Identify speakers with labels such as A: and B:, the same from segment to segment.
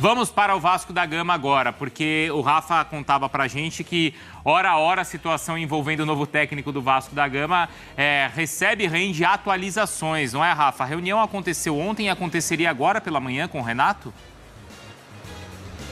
A: Vamos para o Vasco da Gama agora, porque o Rafa contava pra gente que, hora a hora, a situação envolvendo o novo técnico do Vasco da Gama recebe e rende atualizações, não é, Rafa? A reunião aconteceu ontem e aconteceria agora pela manhã com o Renato?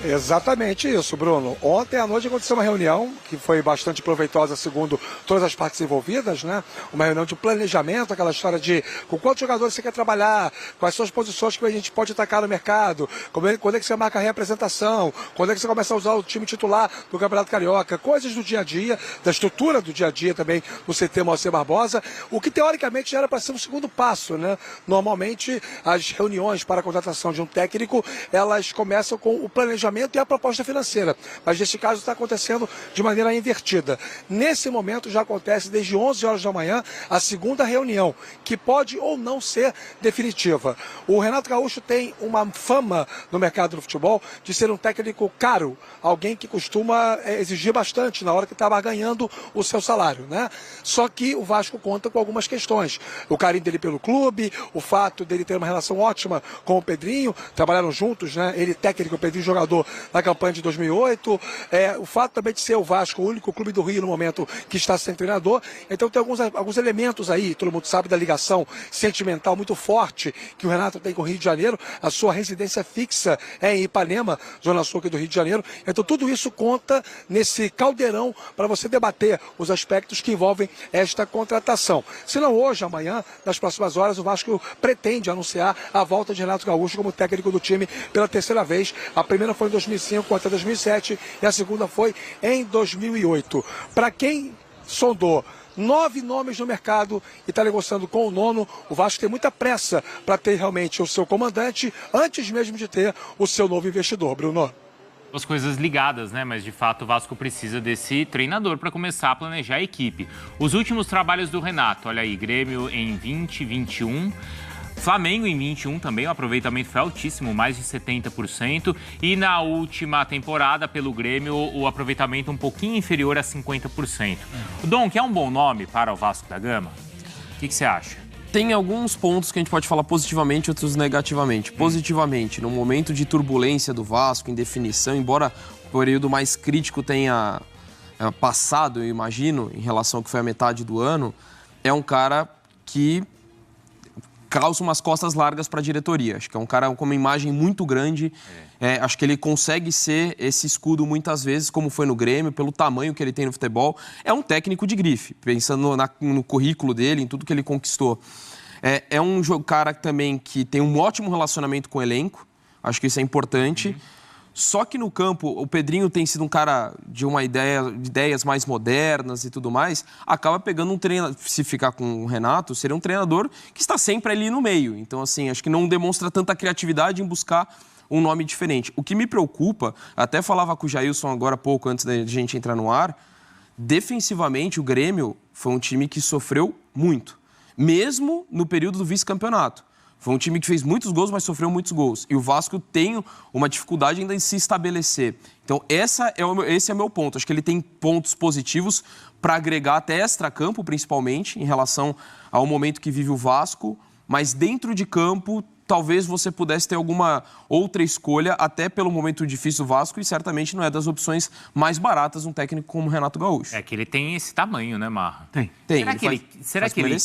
B: Exatamente isso, Bruno. Ontem à noite aconteceu uma reunião que foi bastante proveitosa, segundo todas as partes envolvidas, né? Uma reunião de planejamento, aquela história de com quantos jogadores você quer trabalhar, quais são as posições que a gente pode atacar no mercado, quando é que você marca a reapresentação, quando é que você começa a usar o time titular do Campeonato Carioca, coisas do dia a dia, da estrutura do dia a dia também no CT Moacir Barbosa, o que teoricamente já era para ser um segundo passo, né? Normalmente as reuniões para a contratação de um técnico, elas começam com o planejamento e a proposta financeira, mas neste caso está acontecendo de maneira invertida. Nesse momento já acontece desde 11 horas da manhã a segunda reunião, que pode ou não ser definitiva. O Renato Gaúcho tem uma fama no mercado do futebol de ser um técnico caro, alguém que costuma exigir bastante na hora que estava ganhando o seu salário, né? Só que o Vasco conta com algumas questões. O carinho dele pelo clube, o fato dele ter uma relação ótima com o Pedrinho, trabalharam juntos, né? Ele técnico, o Pedrinho jogador na campanha de 2008, o fato também de ser o Vasco o único clube do Rio no momento que está sem treinador. Então tem alguns elementos aí, todo mundo sabe da ligação sentimental muito forte que o Renato tem com o Rio de Janeiro, a sua residência fixa é em Ipanema, zona sul aqui do Rio de Janeiro. Então tudo isso conta nesse caldeirão para você debater os aspectos que envolvem esta contratação. Se não hoje, amanhã, nas próximas horas, o Vasco pretende anunciar a volta de Renato Gaúcho como técnico do time pela terceira vez. A primeira foi em 2005 até 2007 e a segunda foi em 2008. Para quem sondou 9 nomes no mercado e está negociando com o nono, o Vasco tem muita pressa para ter realmente o seu comandante antes mesmo de ter o seu novo investidor, Bruno.
A: As coisas ligadas, né? Mas de fato o Vasco precisa desse treinador para começar a planejar a equipe. Os últimos trabalhos do Renato, olha aí, Grêmio em 2021. Flamengo em 21 também, o aproveitamento foi altíssimo, mais de 70%. E na última temporada, pelo Grêmio, o aproveitamento um pouquinho inferior a 50%. O Dom, que é um bom nome para o Vasco da Gama? O que você acha?
C: Tem alguns pontos que a gente pode falar positivamente e outros negativamente. Positivamente, no momento de turbulência do Vasco, indefinição, embora o período mais crítico tenha passado, eu imagino, em relação ao que foi a metade do ano, é um cara que causa umas costas largas para a diretoria. Acho que é um cara com uma imagem muito grande. Acho que ele consegue ser esse escudo muitas vezes, como foi no Grêmio, pelo tamanho que ele tem no futebol. É um técnico de grife, pensando no currículo dele, em tudo que ele conquistou. É um cara também que tem um ótimo relacionamento com o elenco. Acho que isso é importante. Só que no campo, o Pedrinho tem sido um cara de ideias mais modernas e tudo mais, acaba pegando um treinador, se ficar com o Renato, seria um treinador que está sempre ali no meio. Então, assim, acho que não demonstra tanta criatividade em buscar um nome diferente. O que me preocupa, até falava com o Jailson agora há pouco, antes da gente entrar no ar, defensivamente o Grêmio foi um time que sofreu muito, mesmo no período do vice-campeonato. Foi um time que fez muitos gols, mas sofreu muitos gols. E o Vasco tem uma dificuldade ainda em se estabelecer. Então, esse é o meu ponto. Acho que ele tem pontos positivos para agregar até extracampo, principalmente, em relação ao momento que vive o Vasco. Mas dentro de campo, talvez você pudesse ter alguma outra escolha, até pelo momento difícil do Vasco, e certamente não é das opções mais baratas um técnico como o Renato Gaúcho.
A: É que ele tem esse tamanho, né, Marra?
C: Tem.
A: Será que ele...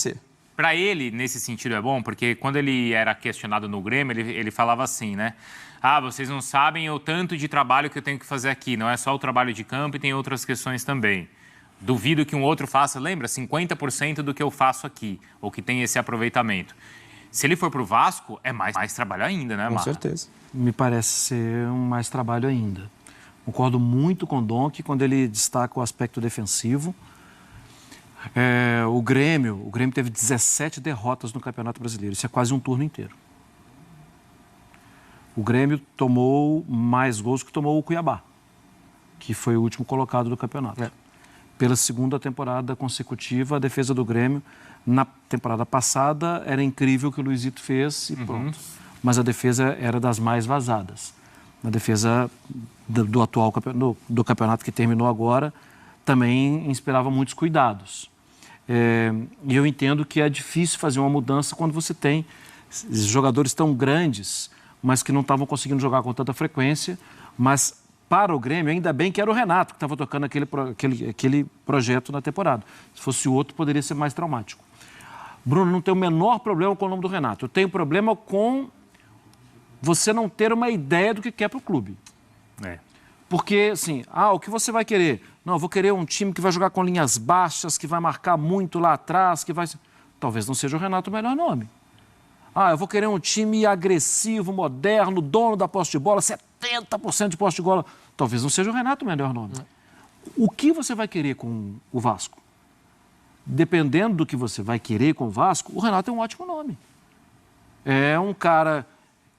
A: Para ele, nesse sentido, é bom, porque quando ele era questionado no Grêmio, ele falava assim, né? Ah, vocês não sabem o tanto de trabalho que eu tenho que fazer aqui. Não é só o trabalho de campo e tem outras questões também. Duvido que um outro faça, lembra? 50% do que eu faço aqui, ou que tem esse aproveitamento. Se ele for para o Vasco, é mais trabalho ainda, né, Marra?
C: Com certeza.
D: Me parece ser um mais trabalho ainda. Concordo muito com o Donk quando ele destaca o aspecto defensivo. O Grêmio teve 17 derrotas no Campeonato Brasileiro. Isso é quase um turno inteiro. O Grêmio tomou mais gols que tomou o Cuiabá, que foi o último colocado do campeonato. Pela segunda temporada consecutiva, a defesa do Grêmio, na temporada passada, era incrível o que o Luizito fez e pronto. Mas a defesa era das mais vazadas. A defesa do atual do campeonato que terminou agora também inspirava muitos cuidados. E eu entendo que é difícil fazer uma mudança quando você tem jogadores tão grandes mas que não estavam conseguindo jogar com tanta frequência. Mas para o Grêmio, ainda bem que era o Renato que estava tocando aquele projeto na temporada. Se fosse outro, poderia ser mais traumático. Bruno, não tem o menor problema com o nome do Renato. Eu tenho problema com você não ter uma ideia do que quer para o clube. Porque, assim, o que você vai querer? Não, eu vou querer um time que vai jogar com linhas baixas, que vai marcar muito lá atrás, que vai... Talvez não seja o Renato o melhor nome. Eu vou querer um time agressivo, moderno, dono da posse de bola, 70% de posse de bola. Talvez não seja o Renato o melhor nome. O que você vai querer com o Vasco? Dependendo do que você vai querer com o Vasco, o Renato é um ótimo nome. É um cara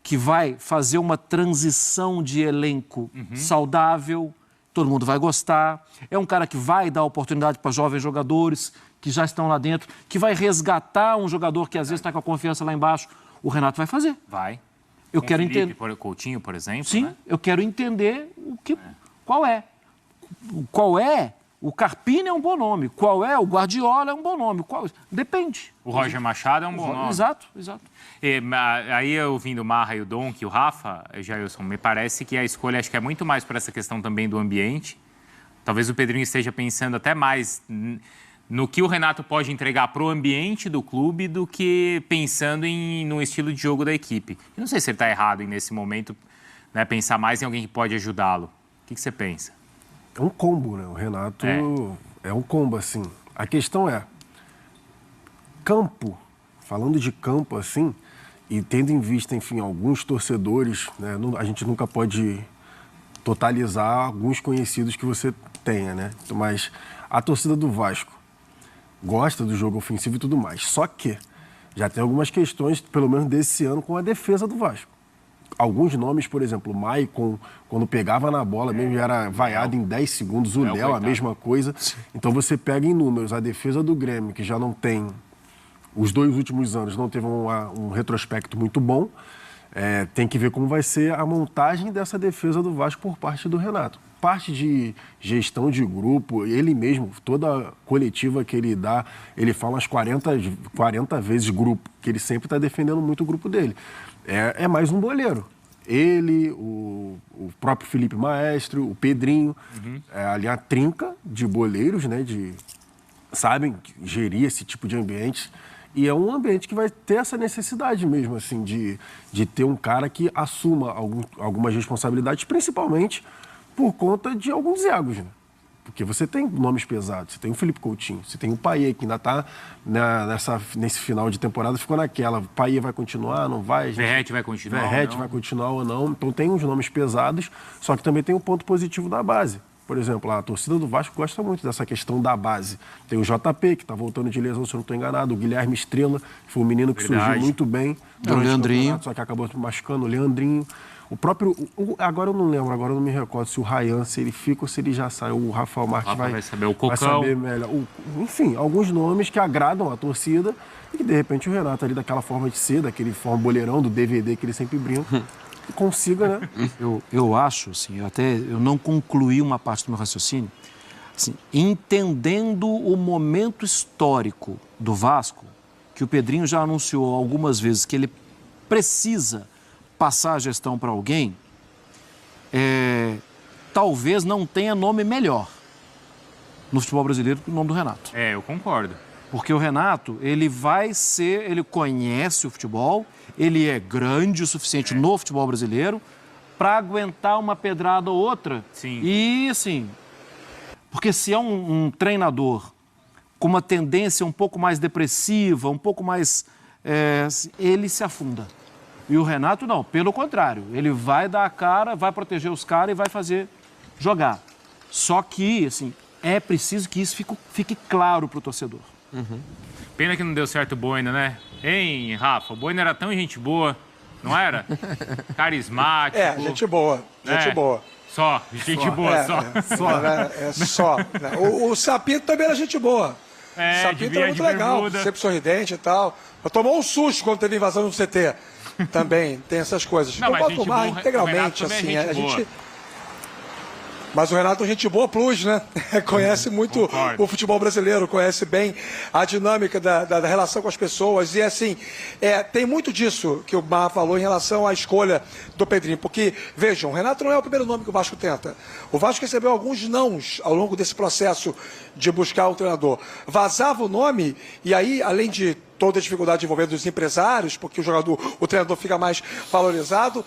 D: que vai fazer uma transição de elenco saudável, todo mundo vai gostar. É um cara que vai dar oportunidade para jovens jogadores que já estão lá dentro, que vai resgatar um jogador que às vezes está com a confiança lá embaixo. O Renato vai fazer.
A: Vai.
D: Eu quero entender.
A: Coutinho, por exemplo.
D: Sim,
A: né?
D: Eu quero entender qual é. Qual é? O Carpini é um bom nome. Qual é? O Guardiola é um bom nome. Depende.
A: O Roger Machado é um bom nome.
D: Exato.
A: Aí, ouvindo o Marra e o Donk e o Rafa, Jailson, me parece que a escolha acho que é muito mais por essa questão também do ambiente. Talvez o Pedrinho esteja pensando até mais no que o Renato pode entregar para o ambiente do clube do que pensando no estilo de jogo da equipe. Eu não sei se ele está errado nesse momento, né, pensar mais em alguém que pode ajudá-lo. O que você pensa?
E: É um combo, né? O Renato é um combo, assim. A questão é, campo, falando de campo, assim, e tendo em vista, enfim, alguns torcedores, né? A gente nunca pode totalizar alguns conhecidos que você tenha, né? Mas a torcida do Vasco gosta do jogo ofensivo e tudo mais. Só que já tem algumas questões, pelo menos desse ano, com a defesa do Vasco. Alguns nomes, por exemplo, o Maicon, quando pegava na bola mesmo, era vaiado em 10 segundos. O Léo, a mesma coisa. Então você pega em números a defesa do Grêmio, que já não tem, os 2 últimos anos, não teve um retrospecto muito bom. Tem que ver como vai ser a montagem dessa defesa do Vasco por parte do Renato. Parte de gestão de grupo, ele mesmo, toda coletiva que ele dá, ele fala umas 40 vezes grupo, que ele sempre está defendendo muito o grupo dele. É mais um boleiro. Ele, o próprio Felipe Maestro, o Pedrinho, ali a trinca de boleiros, né, sabem gerir esse tipo de ambiente. E é um ambiente que vai ter essa necessidade mesmo, assim, de ter um cara que assuma algumas responsabilidades, principalmente por conta de alguns egos, né? Porque você tem nomes pesados, você tem o Felipe Coutinho, você tem o Payet, que ainda está nesse final de temporada, ficou naquela, o Payet vai continuar, não vai?
A: Verratti vai continuar
E: Verratti vai continuar ou não? Então tem uns nomes pesados, só que também tem um ponto positivo da base. Por exemplo, a torcida do Vasco gosta muito dessa questão da base. Tem o JP, que está voltando de lesão, se eu não estou enganado, o Guilherme Estrela, que foi um menino que surgiu muito bem.
C: O Leandrinho.
E: Só que acabou se machucando, o Leandrinho. O próprio... agora eu não lembro, agora eu não me recordo se o Ryan, se ele fica ou se ele já sai. O Rafael Marques vai
A: saber, o Cocão.
E: Vai saber melhor. Enfim, alguns nomes que agradam a torcida e que, de repente, o Renato ali, daquela forma de ser, daquele forma boleirão, do DVD que ele sempre brinca, consiga, né?
D: Eu acho, assim, eu não concluí uma parte do meu raciocínio, assim, entendendo o momento histórico do Vasco, que o Pedrinho já anunciou algumas vezes que ele precisa passar a gestão para alguém, talvez não tenha nome melhor no futebol brasileiro que o nome do Renato.
A: Eu concordo.
D: Porque o Renato, ele conhece o futebol, ele é grande o suficiente no futebol brasileiro para aguentar uma pedrada ou outra.
A: Sim.
D: E, assim, porque se é um treinador com uma tendência um pouco mais depressiva, um pouco mais... ele se afunda. E o Renato, não, pelo contrário. Ele vai dar a cara, vai proteger os caras e vai fazer jogar. Só que, assim, é preciso que isso fique claro para o torcedor.
A: Pena que não deu certo o Boina, né? Hein, Rafa? O Boina era tão gente boa, não era? Carismático.
B: Gente boa. Gente boa.
A: Só, gente boa,
B: só. O Sapinto também era gente boa. O Sapinto era muito legal,
A: bermuda.
B: sempre sorridente e tal. Mas tomou um susto quando teve invasão no CT. Também tem essas coisas.
A: Não, mas
B: boto o Mar integralmente,
A: Renato
B: assim.
A: é gente boa.
B: Mas o Renato é gente boa plus, né? Conhece muito o futebol brasileiro, conhece bem a dinâmica da relação com as pessoas. E assim, tem muito disso que o Mar falou em relação à escolha do Pedrinho. Porque, vejam, o Renato não é o primeiro nome que o Vasco tenta. O Vasco recebeu alguns nãos ao longo desse processo de buscar um treinador. Vazava o nome e aí, além de toda a dificuldade envolvendo os empresários, porque o treinador fica mais valorizado,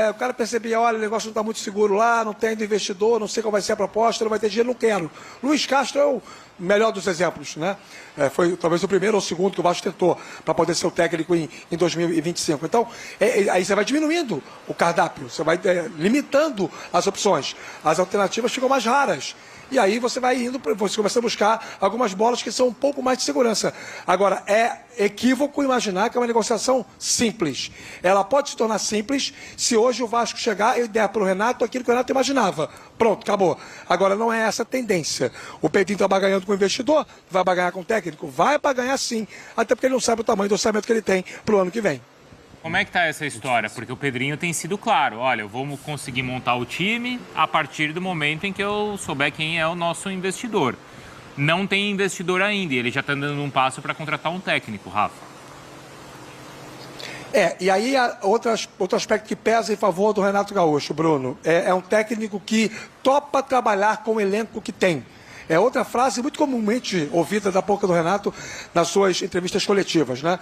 B: o cara percebia, olha, o negócio não está muito seguro lá, não tem do investidor, não sei qual vai ser a proposta, não vai ter dinheiro, não quero. Luiz Castro é o melhor dos exemplos, né? Foi talvez o primeiro ou o segundo que o Vasco tentou para poder ser o técnico em 2025. Então, aí você vai diminuindo o cardápio, você vai limitando as opções. As alternativas ficam mais raras. E aí você começa a buscar algumas bolas que são um pouco mais de segurança. Agora, é equívoco imaginar que é uma negociação simples. Ela pode se tornar simples se hoje o Vasco chegar e der para o Renato aquilo que o Renato imaginava. Pronto, acabou. Agora, não é essa a tendência. O Pedrinho está barganhando com o investidor, vai barganhar com o técnico? Vai barganhar sim, até porque ele não sabe o tamanho do orçamento que ele tem para o ano que vem.
A: Como é que tá essa história? Porque o Pedrinho tem sido claro, olha, eu vou conseguir montar o time a partir do momento em que eu souber quem é o nosso investidor. Não tem investidor ainda e ele já está dando um passo para contratar um técnico, Rafa.
B: E aí outro aspecto que pesa em favor do Renato Gaúcho, Bruno, é um técnico que topa trabalhar com o elenco que tem. É outra frase muito comumente ouvida da boca do Renato nas suas entrevistas coletivas, né?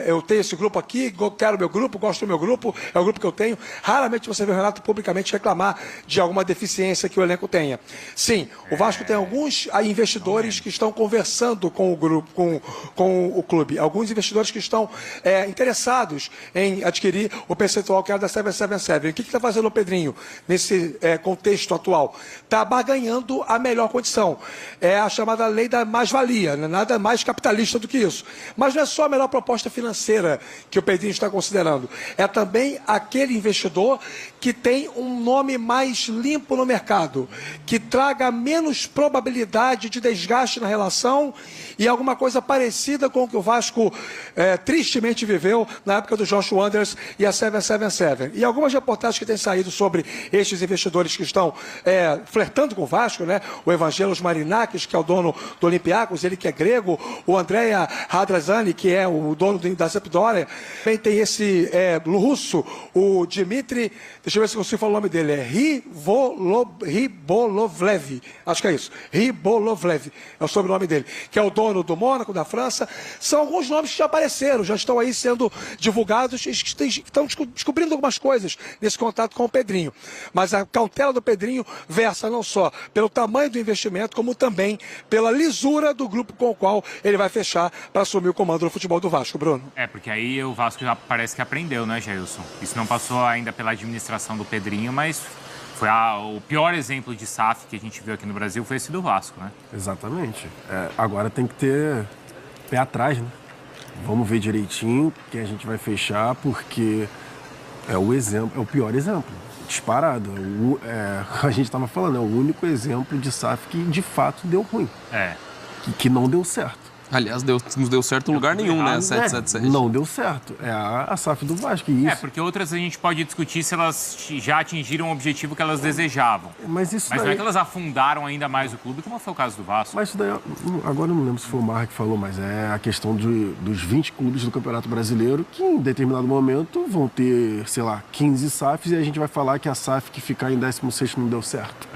B: Eu tenho esse grupo aqui, quero meu grupo, gosto do meu grupo, é o grupo que eu tenho. Raramente você vê o Renato publicamente reclamar de alguma deficiência que o elenco tenha. Sim, o Vasco tem alguns investidores que estão conversando com o grupo, com o clube. Alguns investidores que estão interessados em adquirir o percentual que era da 777. O que está fazendo o Pedrinho nesse contexto atual? Está barganhando a melhor condição. É a chamada lei da mais-valia, né? Nada mais capitalista do que isso. Mas não é só a melhor proposta financeira que o Pedrinho está considerando. É também aquele investidor que tem um nome mais limpo no mercado, que traga menos probabilidade de desgaste na relação e alguma coisa parecida com o que o Vasco tristemente viveu na época do Josh Wanderers e a 777. E algumas reportagens que têm saído sobre estes investidores que estão flertando com o Vasco, né? O Evangelos Marinakis, que é o dono do Olympiacos, ele que é grego, o Andrea Radrazani, que é o dono da Sampdoria, também tem esse russo, o Dmitry, deixa eu ver se eu consigo falar o nome dele, Ribolovlev, acho que é isso, Ribolovlev, é o sobrenome dele, que é o dono do Mônaco, da França. São alguns nomes que já apareceram, já estão aí sendo divulgados e estão descobrindo algumas coisas nesse contato com o Pedrinho. Mas a cautela do Pedrinho versa não só pelo tamanho do investimento, como também pela lisura do grupo com o qual ele vai fechar para assumir o comando do futebol do Vasco, Bruno.
A: Porque aí o Vasco já parece que aprendeu, né, Jailson? Isso não passou ainda pela administração do Pedrinho, mas foi o pior exemplo de SAF que a gente viu aqui no Brasil foi esse do Vasco, né?
E: Exatamente. Agora tem que ter pé atrás, né? Vamos ver direitinho quem a gente vai fechar, porque é o pior exemplo. Disparado. A gente estava falando, é o único exemplo de SAF que de fato deu ruim. Que não deu certo.
C: Aliás, não deu certo em lugar nenhum, né? 777.
E: Não deu certo. É a SAF do Vasco. Isso.
A: Porque outras a gente pode discutir se elas já atingiram o objetivo que elas desejavam. Mas não é que elas afundaram ainda mais o clube, como foi o caso do Vasco.
E: Mas isso daí, agora eu não lembro se foi o Marra que falou, mas é a questão dos 20 clubes do Campeonato Brasileiro que em determinado momento vão ter, sei lá, 15 SAFs e a gente vai falar que a SAF que ficar em 16º não deu certo.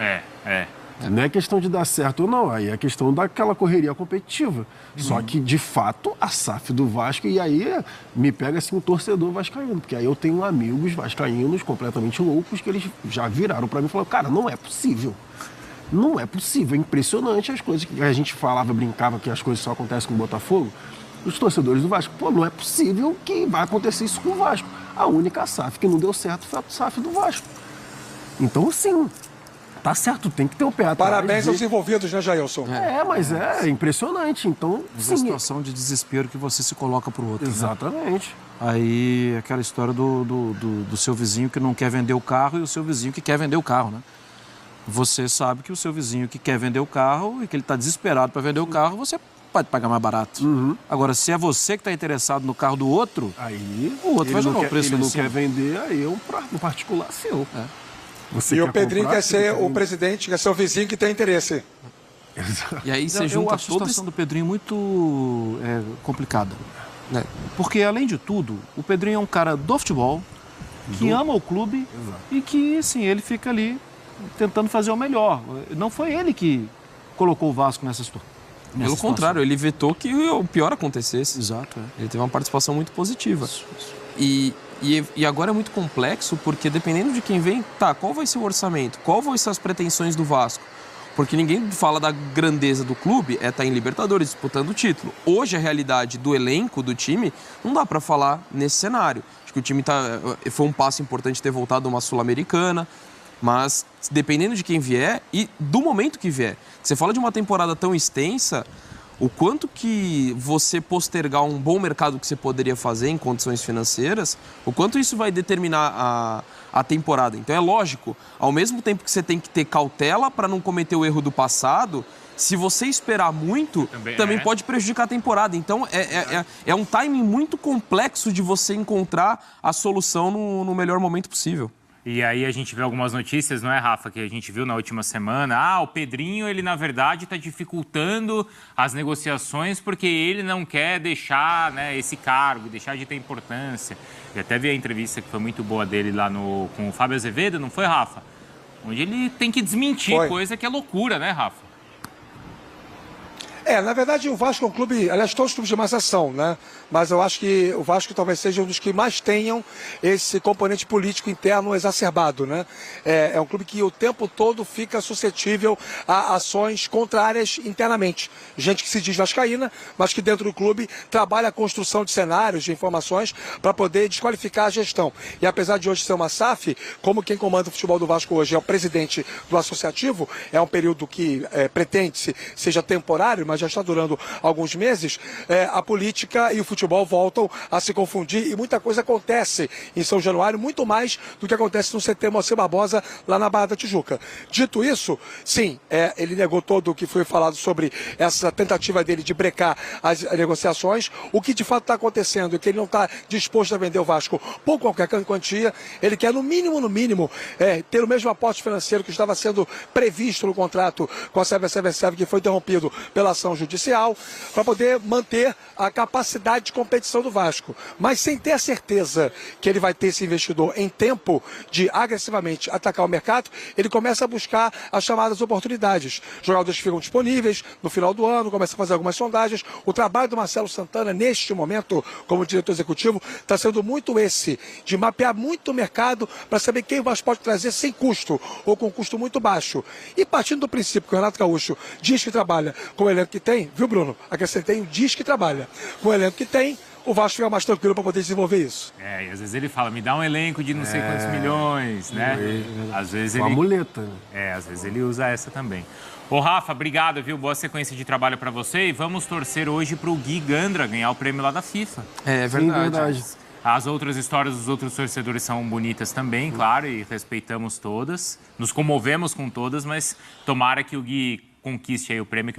E: Não é questão de dar certo ou não, aí é questão daquela correria competitiva. Só que, de fato, a SAF do Vasco, e aí me pega assim um torcedor vascaíno, porque aí eu tenho amigos vascaínos completamente loucos que eles já viraram para mim e falaram, cara, não é possível. Não é possível, é impressionante as coisas que a gente falava, brincava que as coisas só acontecem com o Botafogo. Os torcedores do Vasco, não é possível que vai acontecer isso com o Vasco. A única SAF que não deu certo foi a SAF do Vasco. Então, sim. Tá certo, tem que ter o pé atrás.
B: Parabéns aos envolvidos, né, Jailson?
E: Mas é impressionante. Então,
D: sim. A situação de desespero que você se coloca pro outro.
E: Exatamente.
D: Né? Aí, aquela história do seu vizinho que não quer vender o carro e o seu vizinho que quer vender o carro, né? Você sabe que o seu vizinho que quer vender o carro e que ele está desesperado para vender o carro, você pode pagar mais barato. Agora, se é você que está interessado no carro do outro,
E: aí
D: o outro vai jogar o preço.
E: Ele não quer vender, aí é um particular seu.
B: E o Pedrinho quer ser o presidente, quer ser o vizinho que tem interesse.
C: E aí você
D: Eu
C: junta
D: acho a
C: toda
D: situação do Pedrinho muito complicada. Né? Porque, além de tudo, o Pedrinho é um cara do futebol, que ama o clube e que, assim, ele fica ali tentando fazer o melhor. Não foi ele que colocou o Vasco nessa situação.
C: Pelo contrário, ele vetou que o pior acontecesse.
D: Exato.
C: Ele teve uma participação muito positiva. E agora é muito complexo, porque dependendo de quem vem, qual vai ser o orçamento? Qual vão ser as pretensões do Vasco? Porque ninguém fala da grandeza do clube, estar em Libertadores, disputando o título. Hoje, a realidade do elenco, do time, não dá para falar nesse cenário. Acho que o time foi um passo importante ter voltado a uma Sul-Americana, mas dependendo de quem vier e do momento que vier. Você fala de uma temporada tão extensa, o quanto que você postergar um bom mercado que você poderia fazer em condições financeiras, o quanto isso vai determinar a temporada. Então é lógico, ao mesmo tempo que você tem que ter cautela para não cometer o erro do passado, se você esperar muito, também pode prejudicar a temporada. Então é um timing muito complexo de você encontrar a solução no melhor momento possível.
A: E aí a gente vê algumas notícias, não é, Rafa, que a gente viu na última semana. O Pedrinho, ele na verdade está dificultando as negociações porque ele não quer deixar, né, esse cargo, deixar de ter importância. Eu até vi a entrevista que foi muito boa dele lá com o Fábio Azevedo, não foi, Rafa? Onde ele tem que desmentir coisa que é loucura, né, Rafa?
B: Na verdade, o Vasco é um clube, aliás, todos os clubes de massa são, né? Mas eu acho que o Vasco talvez seja um dos que mais tenham esse componente político interno exacerbado, né? É um clube que o tempo todo fica suscetível a ações contrárias internamente. Gente que se diz vascaína, mas que dentro do clube trabalha a construção de cenários, de informações, para poder desqualificar a gestão. E apesar de hoje ser uma SAF, como quem comanda o futebol do Vasco hoje é o presidente do associativo, é um período que pretende-se seja temporário, mas já está durando alguns meses, a política e o futebol voltam a se confundir e muita coisa acontece em São Januário, muito mais do que acontece no CT Moacir Barbosa, lá na Barra da Tijuca. Dito isso, sim, ele negou todo o que foi falado sobre essa tentativa dele de brecar as negociações. O que de fato está acontecendo é que ele não está disposto a vender o Vasco por qualquer quantia. Ele quer, no mínimo, ter o mesmo aporte financeiro que estava sendo previsto no contrato com a CBSV, que foi interrompido pela ação judicial, para poder manter a capacidade de competição do Vasco. Mas sem ter a certeza que ele vai ter esse investidor em tempo de agressivamente atacar o mercado, ele começa a buscar as chamadas oportunidades. Jogadores ficam disponíveis no final do ano, começa a fazer algumas sondagens. O trabalho do Marcelo Santana, neste momento, como diretor executivo, está sendo muito esse, de mapear muito o mercado para saber quem o Vasco pode trazer sem custo, ou com custo muito baixo. E partindo do princípio que o Renato Gaúcho diz que trabalha com o elenco que tem, viu, Bruno? Acrescentei, diz que trabalha com o elenco que tem, o Vasco fica mais tranquilo para poder desenvolver isso.
A: E às vezes ele fala, me dá um elenco de não sei quantos milhões, né? Às vezes ele...
E: Uma muleta.
A: Às vezes ele usa essa também. Ô, Rafa, obrigado, viu? Boa sequência de trabalho para você e vamos torcer hoje para o Gui Gandra ganhar o prêmio lá da FIFA.
C: É verdade.
A: As outras histórias dos outros torcedores são bonitas também, claro, e respeitamos todas. Nos comovemos com todas, mas tomara que o Gui conquiste aí o prêmio.